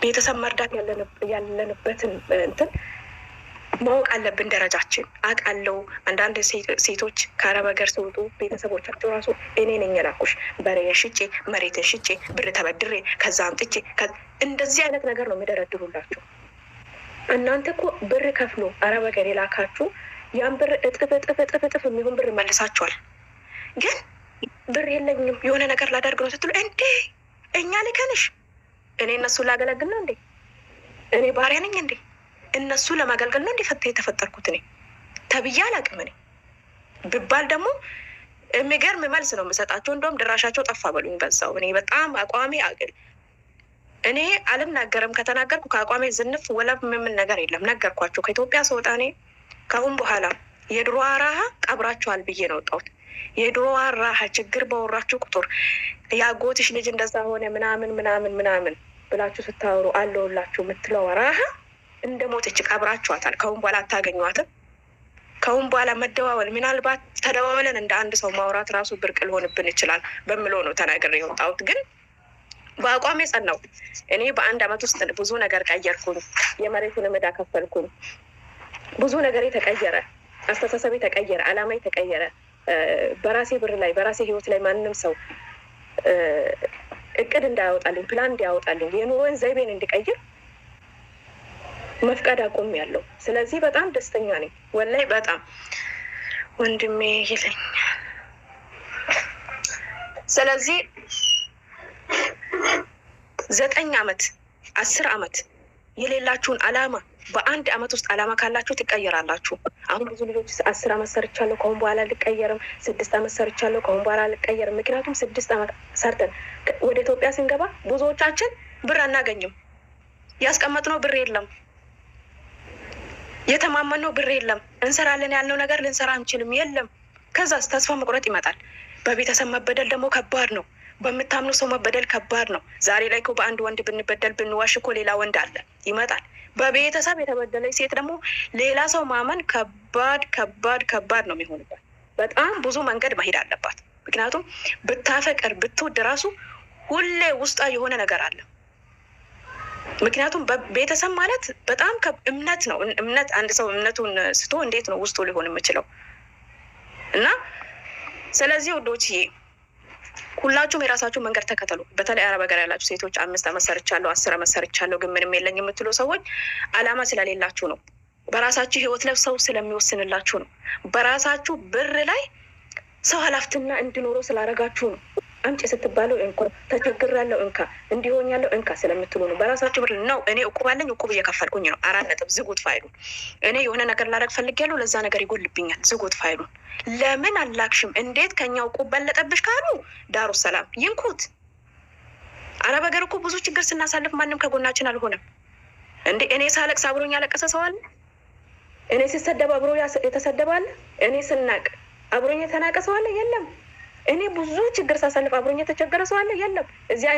ቤተሰብ መርዳት ያለንበትን እንትን ማወቅ አለብን። ደረጃችን አውቃለሁ። አንዳንድ ሴቶች ከአረብ ሀገር ሲወጡ ቤተሰቦቻቸው ራሱ እኔ ነኝ የላኩሽ በሬን ሽጬ መሬትን ሽጬ ብር ተበድሬ ከዛ አምጥቼ እንደዚህ አይነት ነገር ነው የሚደረድሩላችሁ። እናንተ እኮ ብር ከፍሎ አረብ ሀገር የላካችሁ ያን ብር እጥፍ የሚሆን ብር መልሳችኋል። ግን ብር የለኝም የሆነ ነገር ላደርግ ነው ስትሉ እንዴ እኛ ልከንሽ እኔ እነሱን ላገለግል ነው እንዴ? እኔ ባሪያ ነኝ እንዴ? እነሱ ለማገልገል ነው እንዴ የተፈጠርኩት? እኔ ተብዬ አላውቅም። እኔ ብባል ደግሞ የሚገርም መልስ ነው የምሰጣቸው። እንደውም ድራሻቸው ጠፋ በሉኝ በዛው። እኔ በጣም አቋሜ እኔ አልናገርም። ከተናገርኩ ከአቋሜ ዝንፍ ወለብ የምን ነገር የለም። ነገርኳቸው። ከኢትዮጵያ ስወጣ እኔ ከአሁን በኋላ የድሮ አራሃ ቀብራችኋል ብዬ ነው ወጣሁት። የድሮ አራሃ ችግር በወራችሁ ቁጥር የአጎትሽ ልጅ እንደዛ ሆነ ምናምን ብላችሁ ስታወሩ አለውላችሁ የምትለው አራሃ እንደ ሞተች ቀብራችኋታል። ከአሁን በኋላ አታገኟትም። ከአሁን በኋላ መደዋወል ምናልባት ተደዋወለን እንደ አንድ ሰው ማውራት ራሱ ብርቅ ሊሆንብን ይችላል በምለው ነው ተናግሬ የወጣሁት። ግን በአቋሜ ጸናው። እኔ በአንድ አመት ውስጥ ብዙ ነገር ቀየርኩኝ። የመሬቱን ዕዳ ከፈልኩኝ። ብዙ ነገር ተቀየረ። አስተሳሰቤ ተቀየረ። አላማዬ ተቀየረ። በራሴ ብር ላይ በራሴ ህይወት ላይ ማንም ሰው እቅድ እንዳያወጣልኝ ፕላን እንዲያወጣልኝ የኑሮን ዘይቤን እንዲቀይር መፍቀድ አቆሚያለሁ። ስለዚህ በጣም ደስተኛ ነኝ። ወላሂ በጣም ወንድሜ ይለኛል። ስለዚህ 9 አመት 10 አመት የሌላችሁን አላማ በአንድ አመት ውስጥ አላማ ካላችሁ ትቀየራላችሁ። አሁን ብዙ ልጆች 10 አመት ሰርቻለሁ ከአሁን በኋላ አልቀየርም፣ 6 አመት ሰርቻለሁ ከአሁን በኋላ አልቀየርም። ምክንያቱም 6 አመት ሰርተን ወደ ኢትዮጵያ ስንገባ ብዙዎቻችን ብር አናገኝም። ያስቀመጥነው ብር የለም፣ የተማመነው ብር የለም። እንሰራለን ያልነው ነገር ልንሰራ አንችልም፣ የለም። ከዛስ ተስፋ መቁረጥ ይመጣል። በቤተሰብ መበደል ደግሞ ከባድ ነው። በምታምኑ ሰው መበደል ከባድ ነው። ዛሬ ላይ እኮ በአንድ ወንድ ብንበደል ብንዋሽ እኮ ሌላ ወንድ አለ ይመጣል። በቤተሰብ የተበደለች ሴት ደግሞ ሌላ ሰው ማመን ከባድ ነው የሚሆንባት። በጣም ብዙ መንገድ መሄድ አለባት። ምክንያቱም ብታፈቅር ብትወድ ራሱ ሁሌ ውስጣ የሆነ ነገር አለ። ምክንያቱም ቤተሰብ ማለት በጣም እምነት ነው። እምነት አንድ ሰው እምነቱን ስቶ እንዴት ነው ውስጡ ሊሆን የምችለው? እና ስለዚህ ወዶችዬ ሁላችሁም የራሳችሁ መንገድ ተከተሉ። በተለይ አረብ ሀገር ያላችሁ ሴቶች 5 አመት ሰርቻለሁ 10 አመት ሰርቻለሁ ግን ምንም የለኝ የምትሉ ሰዎች አላማ ስለሌላችሁ ነው። በራሳችሁ ህይወት ላይ ሰው ስለሚወስንላችሁ ነው። በራሳችሁ ብር ላይ ሰው ኃላፊነትና እንዲኖረው ስላደረጋችሁ ነው። አምጪ ስትባሉ እንኳ ተቸግራለሁ እንካ እንዲሆኛለሁ እንካ ስለምትሉ ነው። በራሳችሁ ብር ነው። እኔ እቁባለኝ እቁብ እየከፈልኩኝ ነው። 4 ነጥብ ዝጉት ፋይሉን። እኔ የሆነ ነገር ላደርግ ፈልጌያለሁ ለዛ ነገር ይጎልብኛል፣ ዝጉት ፋይሉን። ለምን አላክሽም? እንዴት ከኛው እቁብ በለጠብሽ ካሉ ዳሩ ሰላም ይንኩት። አረብ ሀገር እኮ ብዙ ችግር ስናሳልፍ ማንም ከጎናችን አልሆነም እንዴ። እኔ ሳለቅስ አብሮኝ ያለቀሰ ሰው አለ? እኔ ሲሰደብ አብሮ የተሰደበ አለ? እኔ ስናቅ አብሮኝ የተናቀ ሰው አለ? የለም። እኔ ብዙ ችግር ሳሳልፍ አብሮኝ የተቸገረ ሰው አለ? የለም። እዚህ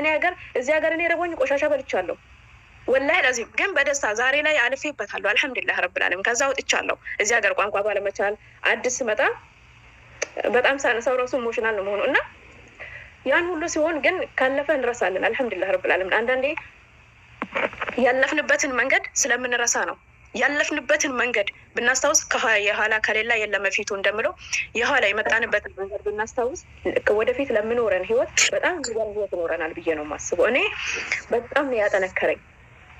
ሀገር እኔ ረቦኝ ቆሻሻ በልቻለሁ ወላሂ ለዚህ ግን በደስታ ዛሬ ላይ አልፌበታለሁ። አልሐምዱሊላህ ረብል ዓለሚን። ከዛ ወጥቻለሁ። እዚህ ሀገር ቋንቋ ባለመቻል አዲስ ስመጣ በጣም ሳነሳው ራሱ ኢሞሽናል ነው መሆኑ እና ያን ሁሉ ሲሆን ግን ካለፈ እንረሳለን። አልሐምዱሊላህ ረብል ዓለሚን። አንዳንዴ ያለፍንበትን መንገድ ስለምንረሳ ነው። ያለፍንበትን መንገድ ብናስታውስ የኋላ ከሌላ የለም ፊቱ እንደምለው የኋላ የመጣንበትን መንገድ ብናስታውስ ወደፊት ለምኖረን ህይወት በጣም ዝገር ህይወት ይኖረናል ብዬ ነው የማስበው። እኔ በጣም ነው ያጠነከረኝ፣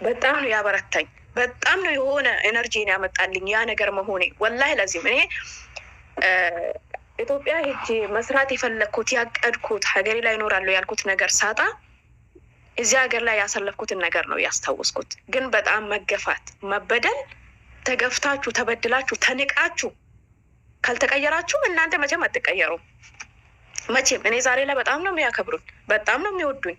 በጣም ነው ያበረታኝ፣ በጣም ነው የሆነ ኤነርጂን ያመጣልኝ ያ ነገር መሆኔ። ወላሂ ለዚህም እኔ ኢትዮጵያ ሄጄ መስራት የፈለግኩት ያቀድኩት ሀገሬ ላይ እኖራለሁ ያልኩት ነገር ሳጣ እዚህ ሀገር ላይ ያሳለፍኩትን ነገር ነው ያስታወስኩት። ግን በጣም መገፋት፣ መበደል፣ ተገፍታችሁ ተበድላችሁ ተንቃችሁ ካልተቀየራችሁ እናንተ መቼም አትቀየሩም። መቼም እኔ ዛሬ ላይ በጣም ነው የሚያከብሩኝ፣ በጣም ነው የሚወዱኝ።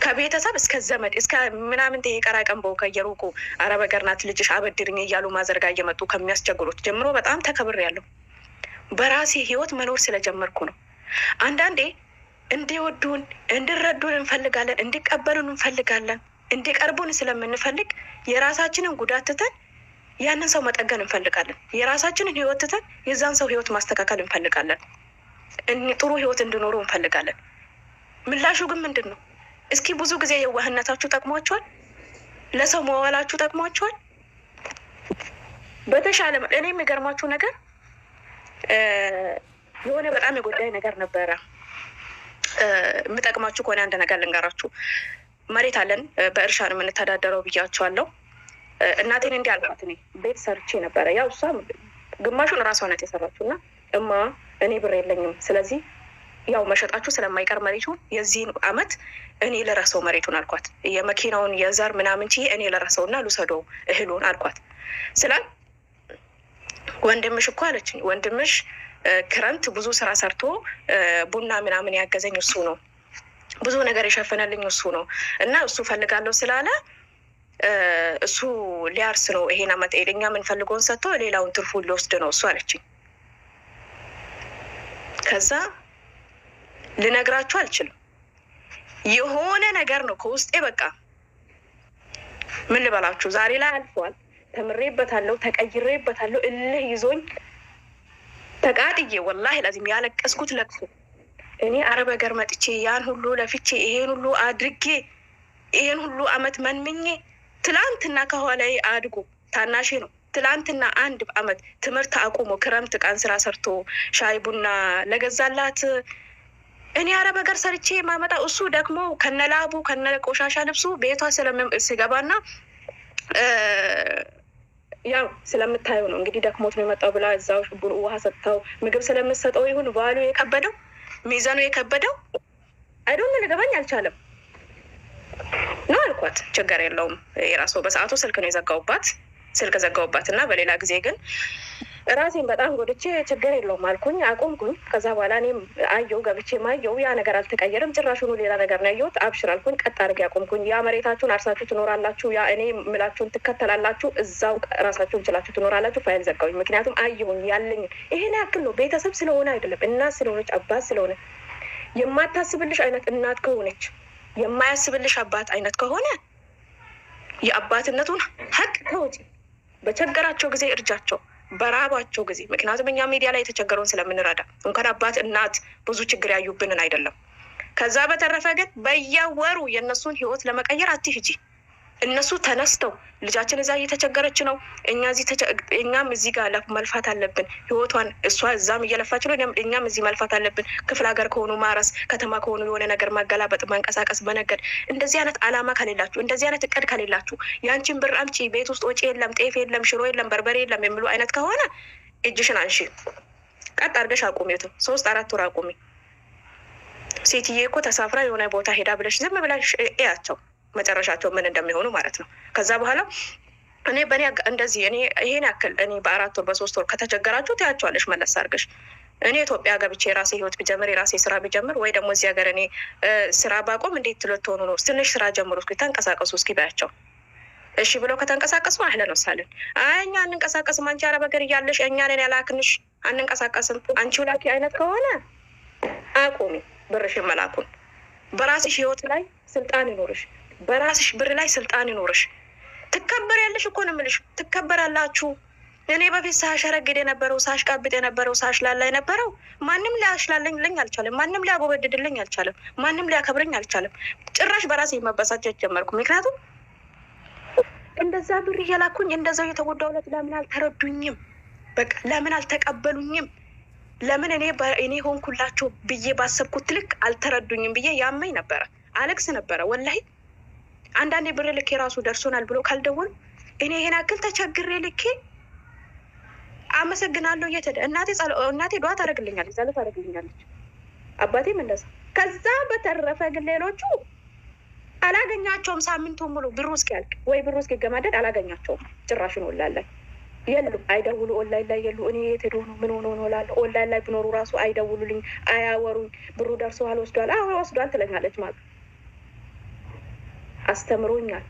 ከቤተሰብ እስከ ዘመድ እስከ ምናምን ተየቀራቀም ከየሩቁ አረብ ሀገር ናት ልጅሽ አበድርኝ እያሉ ማዘርጋ እየመጡ ከሚያስቸግሩት ጀምሮ በጣም ተከብሬያለሁ። በራሴ ህይወት መኖር ስለጀመርኩ ነው። አንዳንዴ እንዲወዱን እንዲረዱን እንፈልጋለን፣ እንዲቀበሉን እንፈልጋለን። እንዲቀርቡን ስለምንፈልግ የራሳችንን ጉዳት ትተን ያንን ሰው መጠገን እንፈልጋለን። የራሳችንን ህይወት ትተን የዛን ሰው ህይወት ማስተካከል እንፈልጋለን። ጥሩ ህይወት እንዲኖሩ እንፈልጋለን። ምላሹ ግን ምንድን ነው? እስኪ ብዙ ጊዜ የዋህነታችሁ ጠቅሟችኋል? ለሰው መዋላችሁ ጠቅሟችኋል? በተሻለ እኔ የሚገርማችሁ ነገር የሆነ በጣም የጎዳይ ነገር ነበረ። የምጠቅማችሁ ከሆነ አንድ ነገር ልንገራችሁ። መሬት አለን፣ በእርሻ ነው የምንተዳደረው ብያቸዋለሁ። እናቴን እንዲህ አልኳት። እኔ ቤት ሰርቼ ነበረ። ያው እሷ ግማሹን እራሷ ናት የሰራችው እና እማ እኔ ብር የለኝም፣ ስለዚህ ያው መሸጣችሁ ስለማይቀር መሬቱን የዚህን አመት እኔ ልረሰው መሬቱን አልኳት። የመኪናውን የዘር ምናምን ችዬ እኔ ልረሰው እና ልውሰደው እህሉን አልኳት። ስለ ወንድምሽ እኮ አለችኝ፣ ወንድምሽ ክረምት ብዙ ስራ ሰርቶ ቡና ምናምን ያገዘኝ እሱ ነው፣ ብዙ ነገር የሸፈነልኝ እሱ ነው እና እሱ ፈልጋለሁ ስላለ እሱ ሊያርስ ነው ይሄን አመት እኛ የምንፈልገውን ሰጥቶ ሌላውን ትርፉን ሊወስድ ነው እሱ አለችኝ። ከዛ ልነግራችሁ አልችልም፣ የሆነ ነገር ነው ከውስጤ በቃ ምን ልበላችሁ። ዛሬ ላይ አልፏል፣ ተምሬበታለሁ፣ ተቀይሬበታለሁ። እልህ ይዞኝ ተቃጥዬ ወላሂ ለዚህም ያለቀስኩት ለቅሶ እኔ አረብ ሀገር መጥቼ ያን ሁሉ ለፍቼ ይሄን ሁሉ አድርጌ ይሄን ሁሉ አመት መንምኜ ትላንትና ከኋላዬ አድጎ ታናሼ ነው ትላንትና አንድ አመት ትምህርት አቁሞ ክረምት ቀን ስራ ሰርቶ ሻይ ቡና ለገዛላት እኔ አረብ ሀገር ሰርቼ ማመጣ እሱ ደግሞ ከነላቡ ከነቆሻሻ ልብሱ ቤቷ ስለምስገባና ያው ስለምታየው ነው እንግዲህ ደክሞት ነው የመጣው ብላ እዛው ውሃ ሰጥተው ምግብ ስለምትሰጠው ይሁን ባሉ የከበደው ሚዛኑ የከበደው አይዶን ልገባኝ አልቻለም ነው አልኳት። ችግር የለውም የራሱ በሰዓቱ ስልክ ነው የዘጋውባት ስልክ ዘጋውባት እና በሌላ ጊዜ ግን ራሴን በጣም ጎድቼ ችግር የለውም አልኩኝ፣ አቆምኩኝ። ከዛ በኋላ እኔም አየው ገብቼ ማየው ያ ነገር አልተቀየረም፣ ጭራሹኑ ሌላ ነገር ነው ያየሁት። አብሽር አልኩኝ፣ ቀጥ አድርጌ አቆምኩኝ። ያ መሬታችሁን አርሳችሁ ትኖራላችሁ፣ ያ እኔ ምላችሁን ትከተላላችሁ፣ እዛው ራሳችሁን ችላችሁ ትኖራላችሁ። ፋይል ዘጋውኝ። ምክንያቱም አየሁኝ ያለኝ ይሄን ያክል ነው። ቤተሰብ ስለሆነ አይደለም፣ እናት ስለሆነች አባት ስለሆነ የማታስብልሽ አይነት እናት ከሆነች የማያስብልሽ አባት አይነት ከሆነ የአባትነቱን ሀቅ ተውጪ። በቸገራቸው ጊዜ እርጃቸው፣ በራባቸው ጊዜ። ምክንያቱም እኛ ሚዲያ ላይ የተቸገረውን ስለምንረዳ እንኳን አባት እናት ብዙ ችግር ያዩብንን አይደለም። ከዛ በተረፈ ግን በየወሩ የእነሱን ህይወት ለመቀየር አትሂጂ። እነሱ ተነስተው ልጃችን እዛ እየተቸገረች ነው፣ እኛም እዚህ ጋር መልፋት አለብን ህይወቷን። እሷ እዛም እየለፋች ነው፣ እኛም እዚህ መልፋት አለብን። ክፍለ ሀገር ከሆኑ ማረስ፣ ከተማ ከሆኑ የሆነ ነገር ማገላበጥ፣ መንቀሳቀስ፣ በነገድ። እንደዚህ አይነት አላማ ከሌላችሁ፣ እንደዚህ አይነት እቅድ ከሌላችሁ፣ ያንቺን ብር አምጪ፣ ቤት ውስጥ ወጪ የለም፣ ጤፍ የለም፣ ሽሮ የለም፣ በርበሬ የለም የሚሉ አይነት ከሆነ እጅሽን አንሺ፣ ቀጥ አድርገሽ አቁሚ። 3-4 ወር አቁሚ። ሴትዬ እኮ ተሳፍራ የሆነ ቦታ ሄዳ ብለሽ ዝም ብላሽ እያቸው መጨረሻቸው ምን እንደሚሆኑ ማለት ነው። ከዛ በኋላ እኔ በእኔ እንደዚህ እኔ ይሄን ያክል እኔ በ4 ወር በ3 ወር ከተቸገራችሁ ትያቸዋለሽ መለስ አድርገሽ። እኔ ኢትዮጵያ ገብቼ የራሴ ህይወት ቢጀምር የራሴ ስራ ቢጀምር ወይ ደግሞ እዚህ ሀገር እኔ ስራ ባቆም እንዴት ትልትሆኑ ነው? ትንሽ ስራ ጀምሩ እስኪ ተንቀሳቀሱ እስኪ ባያቸው። እሺ ብለው ከተንቀሳቀሱ አህለን ወሳለን። አይ እኛ አንንቀሳቀስም፣ አንቺ አረብ ሀገር እያለሽ እኛ ነን ያላክንሽ፣ አንንቀሳቀስም። አንቺው ላኪ አይነት ከሆነ አቁሚ ብርሽን መላኩን። በራስሽ ህይወት ላይ ስልጣን ይኖርሽ፣ በራስሽ ብር ላይ ስልጣን ይኖርሽ። ትከበር ያለሽ እኮ ነው የምልሽ፣ ትከበራላችሁ። እኔ በፊት ሳሸረግድ የነበረው ሳሽቃብጥ የነበረው ሳሽላላ የነበረው ማንም ሊያሽላለኝ አልቻለም፣ ማንም ሊያጎበድድልኝ አልቻለም፣ ማንም ሊያከብረኝ አልቻለም። ጭራሽ በራሴ መበሳጨት ጀመርኩ። ምክንያቱም እንደዛ ብር እየላኩኝ እንደዛው የተጎዳውለት ለምን አልተረዱኝም? በቃ ለምን አልተቀበሉኝም? ለምን እኔ ሆንኩላቸው ብዬ ባሰብኩት ልክ አልተረዱኝም ብዬ ያመኝ ነበረ፣ አለቅስ ነበረ ወላሂ። አንዳንዴ ብር ልኬ ራሱ ደርሶናል ብሎ ካልደወሉ እኔ ይሄን አክል ተቸግሬ ልኬ አመሰግናለሁ እየተደ እናቴ ዱዓ ታደርግልኛለች፣ ጸሎት ታደርግልኛለች፣ አባቴም እንደዛ። ከዛ በተረፈ ግን ሌሎቹ አላገኛቸውም። ሳምንቱን ሙሉ ብሩ እስኪያልቅ ወይ ብሩ እስኪገማደድ አላገኛቸውም። ጭራሽን ኦንላይን ላይ የሉም፣ አይደውሉ። ኦንላይን ላይ የሉ። እኔ የት ሄዶ ነው ምን ሆኖ ነው እላለሁ። ኦንላይን ላይ ብኖሩ ራሱ አይደውሉልኝ፣ አያወሩኝ። ብሩ ደርሶሃል ወስዷል፣ አዎ ወስዷል ትለኛለች ማለት አስተምሮኛል።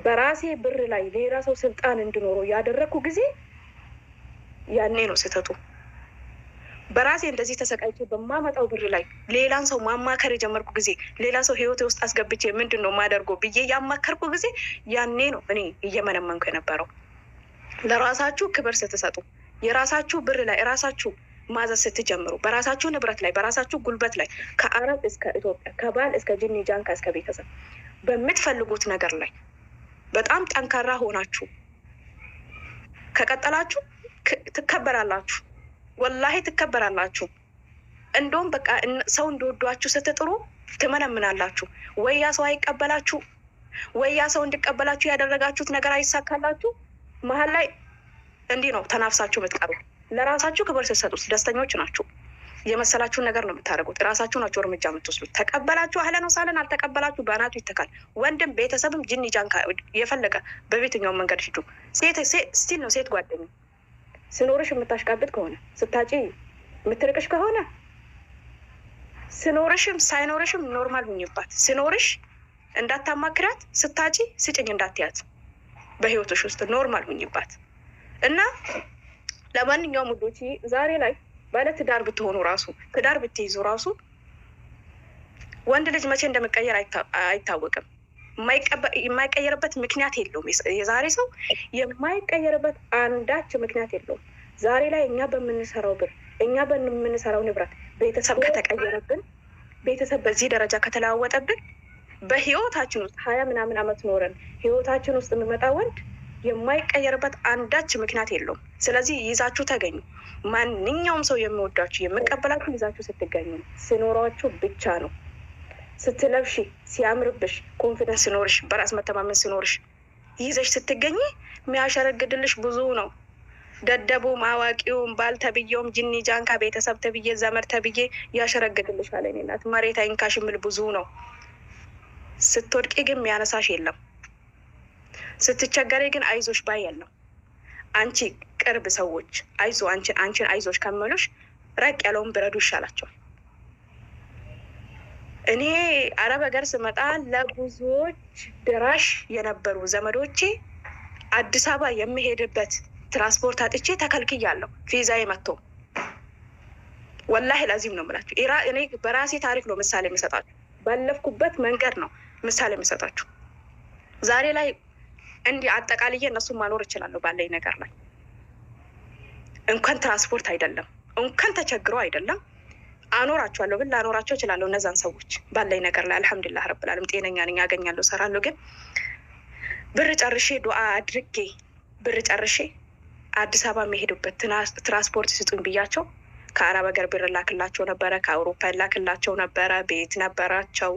በራሴ ብር ላይ ሌላ ሰው ስልጣን እንድኖረው ያደረኩ ጊዜ ያኔ ነው ስህተቱ። በራሴ እንደዚህ ተሰቃይቼ በማመጣው ብር ላይ ሌላን ሰው ማማከር የጀመርኩ ጊዜ፣ ሌላ ሰው ህይወቴ ውስጥ አስገብቼ ምንድን ነው ማደርገው ብዬ ያማከርኩ ጊዜ ያኔ ነው እኔ እየመነመንኩ የነበረው። ለራሳችሁ ክብር ስትሰጡ፣ የራሳችሁ ብር ላይ ራሳችሁ ማዘዝ ስትጀምሩ በራሳችሁ ንብረት ላይ በራሳችሁ ጉልበት ላይ ከአረብ እስከ ኢትዮጵያ ከባል እስከ ጅኒ ጃንካ እስከ ቤተሰብ በምትፈልጉት ነገር ላይ በጣም ጠንካራ ሆናችሁ ከቀጠላችሁ ትከበራላችሁ። ወላሂ ትከበራላችሁ። እንደውም በቃ ሰው እንደወዷችሁ ስትጥሩ ትመነምናላችሁ። ወይ ያ ሰው አይቀበላችሁ፣ ወይ ያ ሰው እንዲቀበላችሁ ያደረጋችሁት ነገር አይሳካላችሁ። መሀል ላይ እንዲህ ነው ተናፍሳችሁ የምትቀሩ። ለራሳችሁ ክብር ስትሰጡት ደስተኞች ናችሁ። የመሰላችሁን ነገር ነው የምታደርጉት። ራሳችሁ ናችሁ እርምጃ የምትወስዱት። ተቀበላችሁ አህለን ወሳለን፣ አልተቀበላችሁ በአናቱ ይተካል። ወንድም ቤተሰብም ጅኒ ጃንካ የፈለገ በቤትኛው መንገድ ሂዱ። ሴት ስቲል ነው ሴት ጓደኛ ስኖርሽ የምታሽቃብጥ ከሆነ ስታጪ የምትርቅሽ ከሆነ ስኖርሽም ሳይኖርሽም ኖርማል ሁኝባት። ስኖርሽ እንዳታማክራት፣ ስታጪ ስጭኝ እንዳትያት። በህይወትሽ ውስጥ ኖርማል ሁኝባት እና ለማንኛውም ውዶች ዛሬ ላይ ባለ ትዳር ብትሆኑ ራሱ ትዳር ብትይዙ ራሱ ወንድ ልጅ መቼ እንደሚቀየር አይታወቅም። የማይቀየርበት ምክንያት የለውም። የዛሬ ሰው የማይቀየርበት አንዳች ምክንያት የለውም። ዛሬ ላይ እኛ በምንሰራው ብር እኛ በምንሰራው ንብረት ቤተሰብ ከተቀየረብን፣ ቤተሰብ በዚህ ደረጃ ከተለዋወጠብን በህይወታችን ውስጥ 20 ምናምን አመት ኖረን ህይወታችን ውስጥ የሚመጣ ወንድ የማይቀየርበት አንዳች ምክንያት የለውም። ስለዚህ ይዛችሁ ተገኙ። ማንኛውም ሰው የሚወዳችሁ የሚቀበላችሁ ይዛችሁ ስትገኙ ስኖሯችሁ ብቻ ነው። ስትለብሺ ሲያምርብሽ፣ ኮንፊደንስ ሲኖርሽ፣ በራስ መተማመን ሲኖርሽ ይዘሽ ስትገኝ የሚያሸረግድልሽ ብዙ ነው። ደደቡም አዋቂውም ባል ተብዬውም ጅኒ ጃንካ ቤተሰብ ተብዬ ዘመድ ተብዬ ያሸረግድልሻል። እኔ እናት መሬት አይንካሽ የሚል ብዙ ነው። ስትወድቂ ግን የሚያነሳሽ የለም። ስትቸገሪ ግን አይዞሽ ባይ የለም። አንቺ ቅርብ ሰዎች አይዞ አንቺን አይዞሽ ከመሉሽ ረቅ ያለውን ብረዱ ይሻላቸዋል። እኔ አረብ ሀገር ስመጣ ለብዙዎች ድራሽ የነበሩ ዘመዶቼ አዲስ አበባ የሚሄድበት ትራንስፖርት አጥቼ ተከልክያለሁ። ቪዛዬ መጥቶ ወላሂ ላዚም ነው የምላችሁ። እኔ በራሴ ታሪክ ነው ምሳሌ የሚሰጣችሁ። ባለፍኩበት መንገድ ነው ምሳሌ የሚሰጣችሁ። ዛሬ ላይ እንዲህ አጠቃልዬ እነሱን ማኖር እችላለሁ ባለኝ ነገር ላይ። እንኳን ትራንስፖርት አይደለም እንኳን ተቸግረው አይደለም አኖራቸዋለሁ ብል ላኖራቸው እችላለሁ። እነዛን ሰዎች ባለኝ ነገር ላይ አልሐምዱሊላህ ረብል ዓለሚን ጤነኛ ነኝ፣ ያገኛለሁ፣ እሰራለሁ። ግን ብር ጨርሼ ዱዓ አድርጌ ብር ጨርሼ አዲስ አበባ የሚሄዱበት ትራንስፖርት ስጡኝ ብያቸው ከአረብ ሀገር ብር ላክላቸው ነበረ፣ ከአውሮፓ ላክላቸው ነበረ። ቤት ነበራቸው፣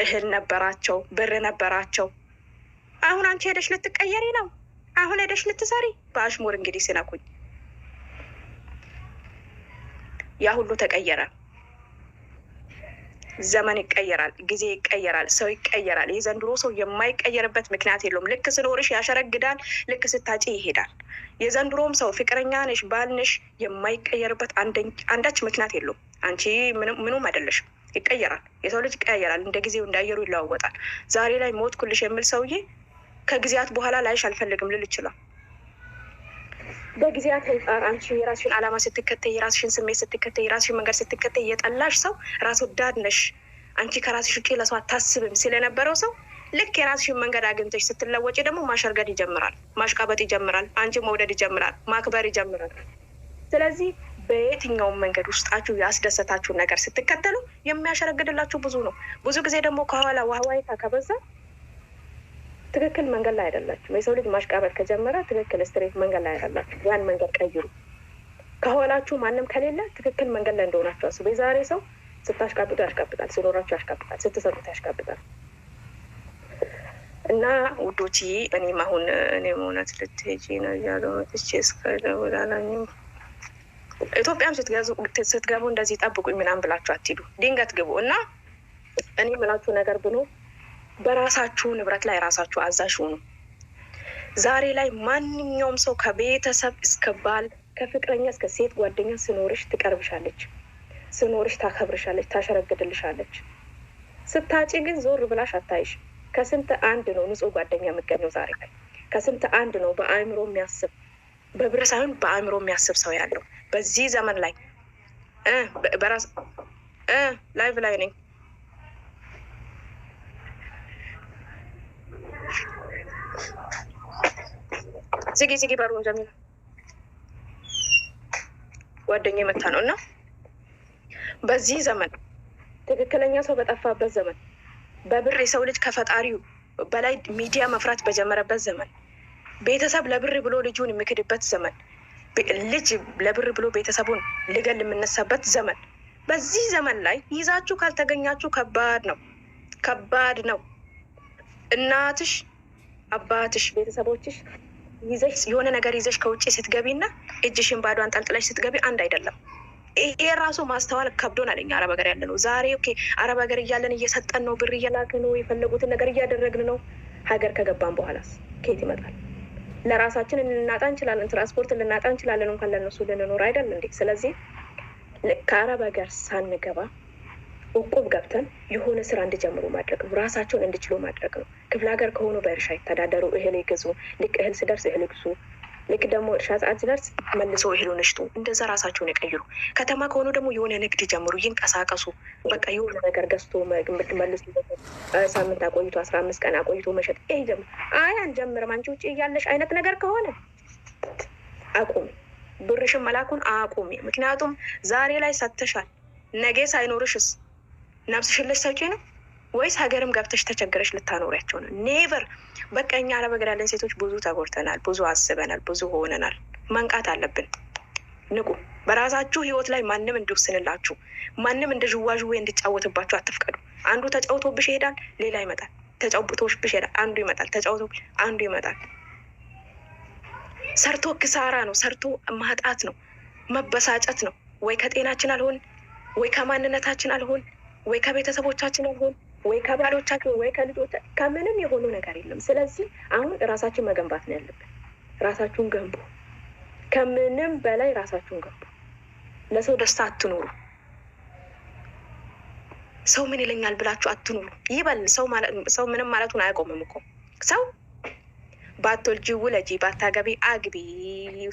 እህል ነበራቸው፣ ብር ነበራቸው። አሁን አንቺ ሄደሽ ልትቀየሪ ነው፣ አሁን ሄደሽ ልትሰሪ በአሽሙር እንግዲህ ሲነኩኝ ያ ሁሉ ተቀየረ። ዘመን ይቀየራል፣ ጊዜ ይቀየራል፣ ሰው ይቀየራል። የዘንድሮ ሰው የማይቀየርበት ምክንያት የለውም። ልክ ስኖርሽ ያሸረግዳል፣ ልክ ስታጪ ይሄዳል። የዘንድሮም ሰው ፍቅረኛ ነሽ ባልነሽ የማይቀየርበት አንዳች ምክንያት የለውም። አንቺ ምኑም አይደለሽም፣ ይቀየራል። የሰው ልጅ ይቀየራል፣ እንደ ጊዜው እንዳየሩ ይለዋወጣል። ዛሬ ላይ ሞት ኩልሽ የሚል ሰውዬ ከጊዜያት በኋላ ላይሽ አልፈልግም ልል ይችላል። በጊዜያት አንጻር አንቺ የራስሽን ዓላማ ስትከተይ፣ የራስሽን ስሜት ስትከተይ፣ የራስሽን መንገድ ስትከተይ የጠላሽ ሰው ራስ ወዳድ ነሽ፣ አንቺ ከራስሽ ውጪ ለሰው አታስብም ስለነበረው ሰው ልክ የራስሽን መንገድ አግኝተሽ ስትለወጪ ደግሞ ማሸርገድ ይጀምራል፣ ማሽቃበጥ ይጀምራል፣ አንቺ መውደድ ይጀምራል፣ ማክበር ይጀምራል። ስለዚህ በየትኛውም መንገድ ውስጣችሁ ያስደሰታችሁ ነገር ስትከተሉ የሚያሸረግድላችሁ ብዙ ነው። ብዙ ጊዜ ደግሞ ከኋላ ዋህዋይታ ከበዛ ትክክል መንገድ ላይ አይደላችሁ። የሰው ልጅ ማሽቃበጥ ከጀመረ ትክክል ስትሬት መንገድ ላይ አይደላችሁ። ያን መንገድ ቀይሩ። ከኋላችሁ ማንም ከሌለ ትክክል መንገድ ላይ እንደሆናችሁ አስቡ። የዛሬ ሰው ስታሽቃብጡ ያሽቃብጣል፣ ሲኖራችሁ ያሽቃብጣል፣ ስትሰጡት ያሽቃብጣል። እና ውዶች እኔም አሁን እውነት ልትሄጂ ነው እያለው መጥቼ እስከደውላላኝም ኢትዮጵያም ስትገቡ እንደዚህ ጠብቁኝ ምናምን ብላችሁ አትሂዱ። ድንገት ግቡ እና እኔ የምላችሁ ነገር ብሎ በራሳችሁ ንብረት ላይ ራሳችሁ አዛዥ ሁኑ። ዛሬ ላይ ማንኛውም ሰው ከቤተሰብ እስከ ባል ከፍቅረኛ እስከ ሴት ጓደኛ ስኖርሽ ትቀርብሻለች፣ ስኖርሽ ታከብርሻለች፣ ታሸረግድልሻለች። ስታጪ ግን ዞር ብላሽ አታይሽ። ከስንት አንድ ነው ንጹህ ጓደኛ የሚገኘው ዛሬ ላይ። ከስንት አንድ ነው በአእምሮ የሚያስብ በብር ሳይሆን በአእምሮ የሚያስብ ሰው ያለው በዚህ ዘመን ላይ። በራስ ላይቭ ላይ ነኝ። ዝጊ በሩን ጀሚላ ጓደኛዬ መታ ነው እና በዚህ ዘመን ትክክለኛ ሰው በጠፋበት ዘመን በብር የሰው ልጅ ከፈጣሪው በላይ ሚዲያ መፍራት በጀመረበት ዘመን ቤተሰብ ለብር ብሎ ልጁን የሚክድበት ዘመን ልጅ ለብር ብሎ ቤተሰቡን ሊገል የምነሳበት ዘመን በዚህ ዘመን ላይ ይዛችሁ ካልተገኛችሁ ከባድ ነው። እናትሽ፣ አባትሽ፣ ቤተሰቦችሽ ይዘሽ የሆነ ነገር ይዘሽ ከውጭ ስትገቢና እጅሽን ባዶ አንጠልጥለሽ ስትገቢ አንድ አይደለም። ይሄ ራሱ ማስተዋል ከብዶናል። እኛ አረብ ሀገር ያለ ነው ዛሬ አረብ ሀገር እያለን እየሰጠን ነው፣ ብር እየላክን ነው፣ የፈለጉትን ነገር እያደረግን ነው። ሀገር ከገባን በኋላስ ከየት ይመጣል? ለራሳችን ልናጣ እንችላለን፣ ትራንስፖርት ልናጣ እንችላለን፣ እንኳን ለነሱ ልንኖር አይደል እንዴ? ስለዚህ ከአረብ ሀገር ሳንገባ እቁብ ገብተን የሆነ ስራ እንዲጀምሩ ማድረግ ነው፣ ራሳቸውን እንዲችሉ ማድረግ ነው። ክፍለ ሀገር ከሆኑ በእርሻ ይተዳደሩ፣ እህል ይግዙ። ልክ እህል ሲደርስ እህል ይግዙ፣ ልክ ደግሞ እርሻ ሰዓት ሲደርስ መልሶ እህሉን ይሽጡ። እንደዛ ራሳቸውን ይቀይሩ። ከተማ ከሆኑ ደግሞ የሆነ ንግድ ጀምሩ፣ ይንቀሳቀሱ። በቃ የሆነ ነገር ገዝቶ መልሶ ሳምንት አቆይቶ 15 ቀን አቆይቶ መሸጥ ይሄ ጀምር። አይ አንጀምርም አንቺ ውጭ እያለሽ አይነት ነገር ከሆነ አቁሚ፣ ብርሽን መላኩን አቁሚ። ምክንያቱም ዛሬ ላይ ሰጥተሻል፣ ነገ ሳይኖርሽስ ነፍስሽን ልትሰጪ ነው ወይስ ሀገርም ገብተሽ ተቸገረሽ ልታኖሪያቸው ነው? ኔቨር። በቃ እኛ አረብ ሀገር ያለን ሴቶች ብዙ ተጎድተናል፣ ብዙ አስበናል፣ ብዙ ሆነናል። መንቃት አለብን። ንቁ። በራሳችሁ ህይወት ላይ ማንም እንዲወስንላችሁ፣ ማንም እንደ ዥዋዥዌ እንዲጫወትባችሁ አትፍቀዱ። አንዱ ተጫውቶብሽ ይሄዳል፣ ሌላ ይመጣል። ተጫውቶብሽ ይሄዳል፣ አንዱ ይመጣል። ተጫውቶብሽ አንዱ ይመጣል። ሰርቶ ክሳራ ነው፣ ሰርቶ ማጣት ነው፣ መበሳጨት ነው። ወይ ከጤናችን አልሆን፣ ወይ ከማንነታችን አልሆን፣ ወይ ከቤተሰቦቻችን አልሆን፣ ወይ ከባሎቻችን፣ ወይ ከልጆች፣ ከምንም የሆኑ ነገር የለም። ስለዚህ አሁን ራሳችን መገንባት ነው ያለብን። ራሳችሁን ገንቡ። ከምንም በላይ ራሳችሁን ገንቡ። ለሰው ደስታ አትኑሩ። ሰው ምን ይለኛል ብላችሁ አትኑሩ። ይበል ሰው ምንም ማለቱን አያቆምም እኮ ሰው ባትወልጂ ውለጂ፣ ባታገቢ አግቢ፣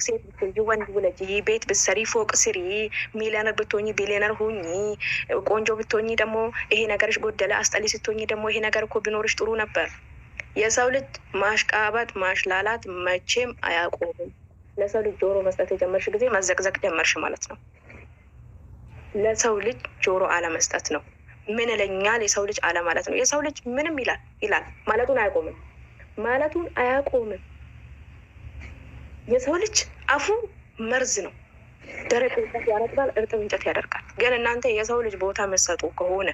ሴት ብትወልጂ ወንድ ውለጂ፣ ቤት ብትሰሪ ፎቅ ስሪ፣ ሚሊዮነር ብትሆኚ ቢሊዮነር ሁኚ፣ ቆንጆ ብትሆኚ ደግሞ ይሄ ነገርሽ ጎደለ፣ አስጠሊ ስትሆኚ ደግሞ ይሄ ነገር እኮ ቢኖርሽ ጥሩ ነበር። የሰው ልጅ ማሽቃበጥ ማሽላላት መቼም አያቆምም። ለሰው ልጅ ጆሮ መስጠት የጀመርሽ ጊዜ መዘቅዘቅ ጀመርሽ ማለት ነው። ለሰው ልጅ ጆሮ አለመስጠት ነው። ምን ይለኛል የሰው ልጅ አለ ማለት ነው። የሰው ልጅ ምንም ይላል ማለቱን አያቆምም። የሰው ልጅ አፉ መርዝ ነው። ደረቅ እንጨት ያረጥባል፣ እርጥብ እንጨት ያደርጋል። ግን እናንተ የሰው ልጅ ቦታ መሰጡ ከሆነ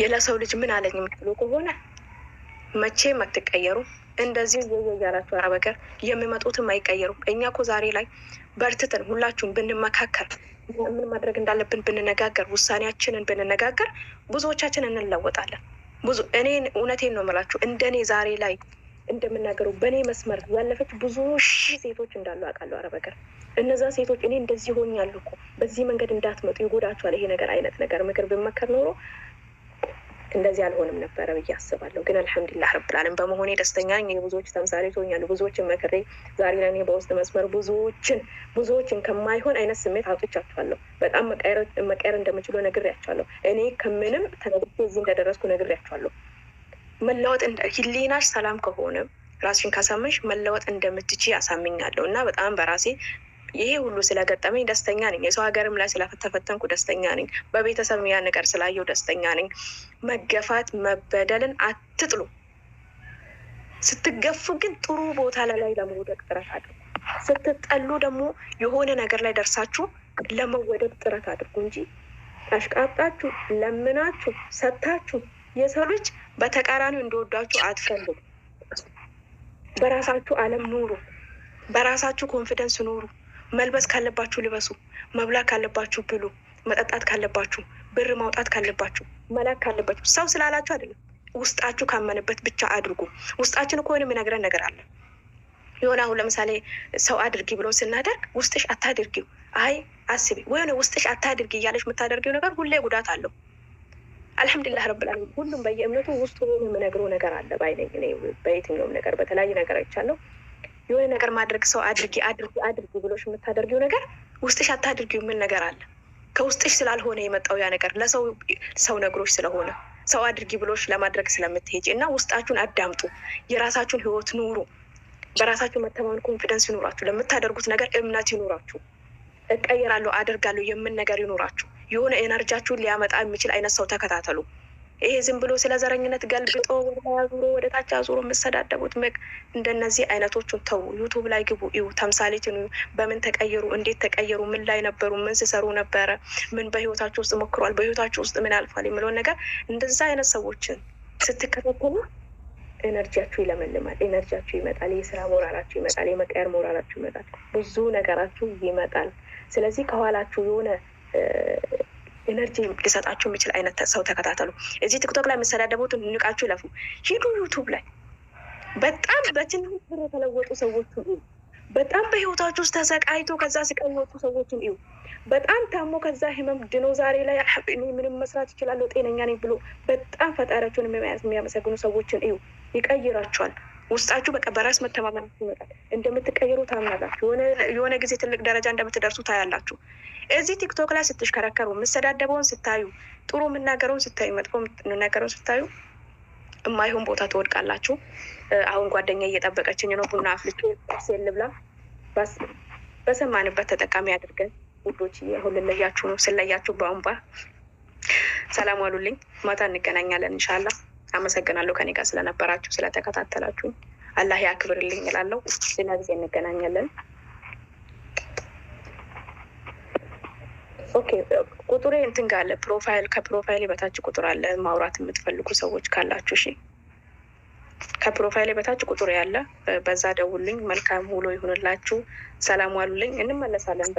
የለሰው ልጅ ምን አለኝ የምትሉ ከሆነ መቼም አትቀየሩ። እንደዚህ ያላችሁ አረብ ሀገር የሚመጡትም አይቀየሩም። እኛ እኮ ዛሬ ላይ በርትተን ሁላችሁም ብንመካከር፣ ምን ማድረግ እንዳለብን ብንነጋገር፣ ውሳኔያችንን ብንነጋገር ብዙዎቻችን እንለወጣለን። እኔ እውነቴን ነው የምላችሁ። እንደኔ ዛሬ ላይ እንደምናገሩ በእኔ መስመር ያለፈች ብዙ ሺህ ሴቶች እንዳሉ አውቃለሁ አረብ ሀገር። እነዛ ሴቶች እኔ እንደዚህ ሆኛለሁ እኮ በዚህ መንገድ እንዳትመጡ ይጎዳችኋል፣ ይሄ ነገር አይነት ነገር ምክር ብመከር ኖሮ እንደዚህ አልሆንም ነበረ ብዬ አስባለሁ። ግን አልሐምዱሊላህ ረብል ዓለሚን በመሆኔ ደስተኛ ነኝ። የብዙዎች ተምሳሌት ሆኛለሁ። ብዙዎችን መክሬ ዛሬ ላይ በውስጥ መስመር ብዙዎችን ከማይሆን አይነት ስሜት አውጥቻቸዋለሁ። በጣም መቀየር እንደምችሉ ነግሬያቸዋለሁ። እኔ ከምንም ተነግሬ እዚህ እንደደረስኩ ነግሬያቸዋለሁ። መለወጥ ህሊናሽ ሰላም ከሆነ ራስሽን ካሳመንሽ መለወጥ እንደምትችይ አሳምኛለሁ እና በጣም በራሴ ይሄ ሁሉ ስለገጠመኝ ደስተኛ ነኝ። የሰው ሀገርም ላይ ስለተፈተንኩ ደስተኛ ነኝ። በቤተሰብ ያ ነገር ስላየው ደስተኛ ነኝ። መገፋት መበደልን አትጥሉ። ስትገፉ ግን ጥሩ ቦታ ላይ ለመውደቅ ጥረት አድርጉ። ስትጠሉ ደግሞ የሆነ ነገር ላይ ደርሳችሁ ለመወደቅ ጥረት አድርጉ እንጂ አሽቃብጣችሁ ለምናችሁ ሰጥታችሁ የሰው ልጅ በተቃራኒው እንደወዳችሁ አትፈልጉ። በራሳችሁ ዓለም ኑሩ። በራሳችሁ ኮንፊደንስ ኑሩ። መልበስ ካለባችሁ ልበሱ። መብላት ካለባችሁ ብሉ። መጠጣት ካለባችሁ፣ ብር ማውጣት ካለባችሁ፣ መላክ ካለባችሁ ሰው ስላላችሁ አይደለም። ውስጣችሁ ካመነበት ብቻ አድርጉ። ውስጣችን እኮ የሚነግረን ነገር አለ። የሆነ አሁን ለምሳሌ ሰው አድርጊ ብሎ ስናደርግ ውስጥሽ አታድርጊው፣ አይ አስቢ ወይ ውስጥሽ አታድርጊ እያለሽ የምታደርጊው ነገር ሁሌ ጉዳት አለው። አልሐምዱሊላህ ረብል ዓለሚን ሁሉም በየእምነቱ ውስጡ የሚነግረው ነገር አለ ባይነኝ። እኔ በየትኛውም ነገር በተለያየ ነገር አይቻለሁ። የሆነ ነገር ማድረግ ሰው አድርጊ ብሎሽ የምታደርጊው ነገር ውስጥሽ አታድርጊው ምን ነገር አለ። ከውስጥሽ ስላልሆነ የመጣው ያ ነገር ለሰው ነግሮሽ ስለሆነ ሰው አድርጊ ብሎሽ ለማድረግ ስለምትሄጂ እና ውስጣችሁን አዳምጡ። የራሳችሁን ህይወት ኑሩ። በራሳችሁ መተማመን ኮንፊደንስ ይኑራችሁ። ለምታደርጉት ነገር እምነት ይኑራችሁ። እቀይራለሁ አደርጋለሁ የምን ነገር ይኖራችሁ። የሆነ ኤነርጂያችሁን ሊያመጣ የሚችል አይነት ሰው ተከታተሉ። ይሄ ዝም ብሎ ስለ ዘረኝነት ገልብጦ ወደ ላይ አዙሮ ወደ ታች አዙሮ የምሰዳደቡት እንደነዚህ አይነቶቹን ተው። ዩቱብ ላይ ግቡ፣ እዩ፣ ተምሳሌትን እዩ። በምን ተቀየሩ? እንዴት ተቀየሩ? ምን ላይ ነበሩ? ምን ሲሰሩ ነበረ? ምን በህይወታችሁ ውስጥ ሞክሯል? በህይወታችሁ ውስጥ ምን አልፏል? የሚለውን ነገር እንደዛ አይነት ሰዎችን ስትከታተሉ ኤነርጂያችሁ ይለመልማል፣ ኤነርጂያችሁ ይመጣል፣ የስራ ሞራላችሁ ይመጣል፣ የመቀየር ሞራላችሁ ይመጣል፣ ብዙ ነገራችሁ ይመጣል። ስለዚህ ከኋላችሁ የሆነ ኤነርጂ ሊሰጣችሁ የሚችል አይነት ሰው ተከታተሉ። እዚህ ቲክቶክ ላይ የምሰዳደቡትን ንቃችሁ ይለፉ። ሂዱ ዩቱብ ላይ በጣም በትንሽ ብር የተለወጡ ሰዎችን እዩ። በጣም በህይወታችሁ ውስጥ ተሰቃይቶ ከዛ ስቃይ የወጡ ሰዎችን እዩ። በጣም ታሞ ከዛ ህመም ድኖ ዛሬ ላይ እኔ ምንም መስራት ይችላለሁ ጤነኛ ነኝ ብሎ በጣም ፈጣሪያቸውን የሚያመሰግኑ ሰዎችን እዩ። ይቀይራቸዋል። ውስጣችሁ በቃ በራስ መተማመን ይመጣል። እንደምትቀይሩ ታምናላችሁ። የሆነ ጊዜ ትልቅ ደረጃ እንደምትደርሱ ታያላችሁ። እዚህ ቲክቶክ ላይ ስትሽከረከሩ የምሰዳደበውን ስታዩ፣ ጥሩ የምናገረውን ስታዩ፣ መጥፎ የምናገረውን ስታዩ የማይሆን ቦታ ትወድቃላችሁ። አሁን ጓደኛ እየጠበቀችኝ ነው። ቡና አፍልቼ ሴል ብላ በሰማንበት ተጠቃሚ አድርገን ውዶች። አሁን ልለያችሁ ነው። ስለያችሁ በአንባ ሰላም ዋሉልኝ። ማታ እንገናኛለን ኢንሻአላህ። አመሰግናለሁ ከኔ ጋር ስለነበራችሁ ስለተከታተላችሁ። አላህ ያክብርልኝ እላለሁ። ሌላ ጊዜ እንገናኛለን። ኦኬ ቁጥሬ እንትን ጋር አለ። ከፕሮፋይል በታች ቁጥር አለ። ማውራት የምትፈልጉ ሰዎች ካላችሁ እሺ፣ ከፕሮፋይል በታች ቁጥር ያለ በዛ ደውልኝ። መልካም ውሎ ይሁንላችሁ። ሰላም ዋሉልኝ። እንመለሳለን።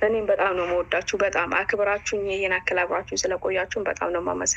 እኔም በጣም ነው የምወዳችሁ። በጣም አክብራችሁኝ ይሄን አክል አብራችሁኝ ስለቆያችሁን በጣም ነው የማመሰግነው።